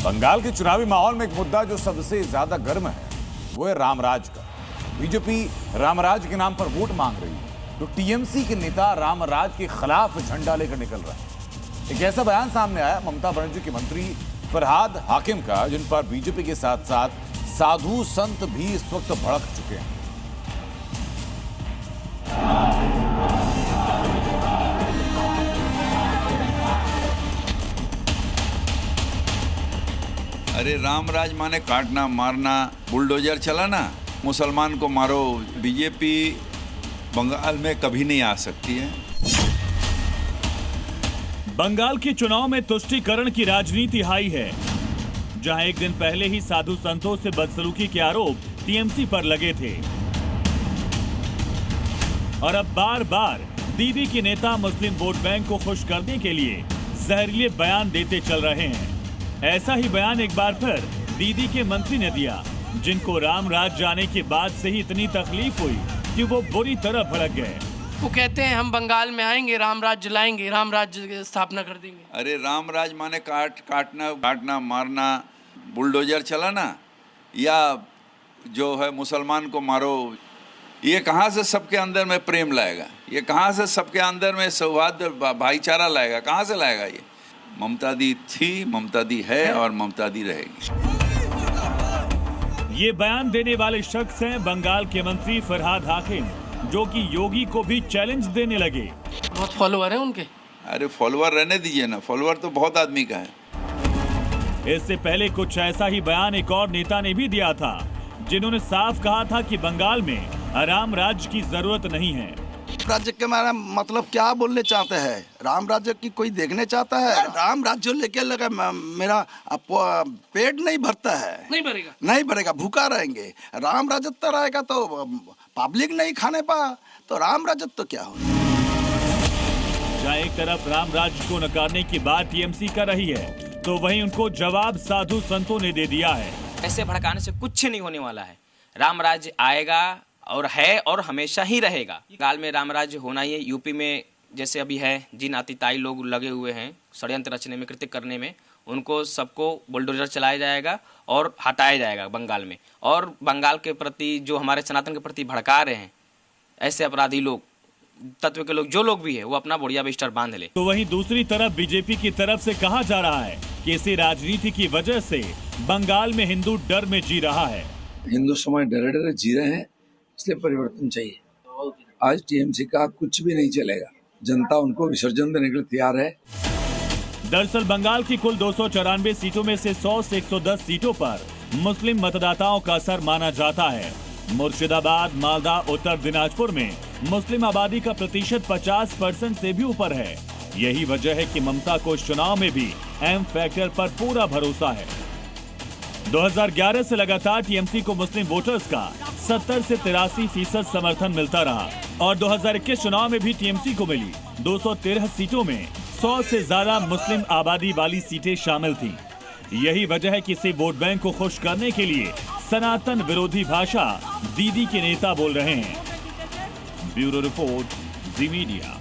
बंगाल के चुनावी माहौल में एक मुद्दा जो सबसे ज्यादा गर्म है वो है रामराज का। बीजेपी रामराज के नाम पर वोट मांग रही है तो टीएमसी के नेता रामराज के खिलाफ झंडा लेकर निकल रहे हैं। एक ऐसा बयान सामने आया ममता बनर्जी के मंत्री फरहाद हाकिम का, जिन पर बीजेपी के साथ साथ साधु संत भी इस वक्त भड़क चुके हैं। अरे रामराज माने काटना मारना, बुलडोजर चलाना, मुसलमान को मारो। बीजेपी बंगाल में कभी नहीं आ सकती है। बंगाल के चुनाव में तुष्टीकरण की राजनीति हाई है, जहां एक दिन पहले ही साधु संतों से बदसलूकी के आरोप टीएमसी पर लगे थे और अब बार बार दीदी के नेता मुस्लिम वोट बैंक को खुश करने के लिए जहरीले बयान देते चल रहे हैं। ऐसा ही बयान एक बार फिर दीदी के मंत्री ने दिया, जिनको रामराज जाने के बाद से ही इतनी तकलीफ हुई कि वो बुरी तरह भड़क गए। वो कहते हैं हम बंगाल में आएंगे, रामराज जलाएंगे, रामराज स्थापना कर देंगे। अरे रामराज माने काटना मारना, बुलडोजर चलाना या जो है मुसलमान को मारो। ये कहाँ से सबके अंदर में प्रेम लाएगा? ये कहाँ से सबके अंदर में सौहार्द भाईचारा लाएगा? कहाँ से लाएगा? ये ममता दी थी, ममता दी है और ममता दी रहेगी। ये बयान देने वाले शख्स हैं बंगाल के मंत्री फरहाद हाकिम, जो कि योगी को भी चैलेंज देने लगे। बहुत फॉलोअर हैं उनके। अरे फॉलोअर रहने दीजिए ना, फॉलोअर तो बहुत आदमी का है। इससे पहले कुछ ऐसा ही बयान एक और नेता ने भी दिया था, जिन्होंने साफ कहा था कि बंगाल में रामराज की जरूरत नहीं है। राज्य के बारे में मतलब क्या बोलने चाहते हैं? राम राज्य की कोई देखने चाहता है? राम राज्य लेके लगा मेरा पेट नहीं भरता है, नहीं भरेगा, भूखा रहेंगे। राम राज्य रहेगा तो पब्लिक नहीं खाने पा, तो राम राज्य तो क्या हो। जहाँ एक तरफ रामराज को नकारने की बात टीएमसी कर रही है, तो वहीं उनको जवाब साधु संतों ने दे दिया है। ऐसे भड़काने से कुछ नहीं होने वाला है। रामराज आएगा और है और हमेशा ही रहेगा। बंगाल में रामराज होना ही है। यूपी में जैसे अभी है, जिन अतिताई लोग लगे हुए हैं षड्यंत्र रचने में, कृत्य करने में, उनको सबको बुलडोजर चलाया जाएगा और हटाया जाएगा बंगाल में। और बंगाल के प्रति जो हमारे सनातन के प्रति भड़का रहे हैं ऐसे अपराधी लोग, तत्व के लोग, जो लोग भी है, वो अपना बढ़िया बिस्तर बांध ले। तो वहीं दूसरी तरफ बीजेपी की तरफ से कहा जा रहा है कि इसी राजनीति की वजह से बंगाल में हिंदू डर में जी रहा है। हिंदू समाज डरे डरे जी रहे हैं, इसलिए परिवर्तन चाहिए। आज टीएमसी का कुछ भी नहीं चलेगा, जनता उनको विसर्जन देने के लिए तैयार है। दरअसल बंगाल की कुल 294 सीटों में से 100 से 110 सीटों पर मुस्लिम मतदाताओं का असर माना जाता है। मुर्शिदाबाद, मालदा, उत्तर दिनाजपुर में मुस्लिम आबादी का प्रतिशत 50% से भी ऊपर है। यही वजह है कि ममता को इस चुनाव में भी एम फैक्टर पर पूरा भरोसा है। 2011 से लगातार टीएमसी को मुस्लिम वोटर्स का 70 से 83% समर्थन मिलता रहा और 2021 चुनाव में भी टीएमसी को मिली 213 सीटों में 100 से ज्यादा मुस्लिम आबादी वाली सीटें शामिल थीं। यही वजह है कि इसे वोट बैंक को खुश करने के लिए सनातन विरोधी भाषा दीदी के नेता बोल रहे हैं। ब्यूरो रिपोर्ट, जी मीडिया।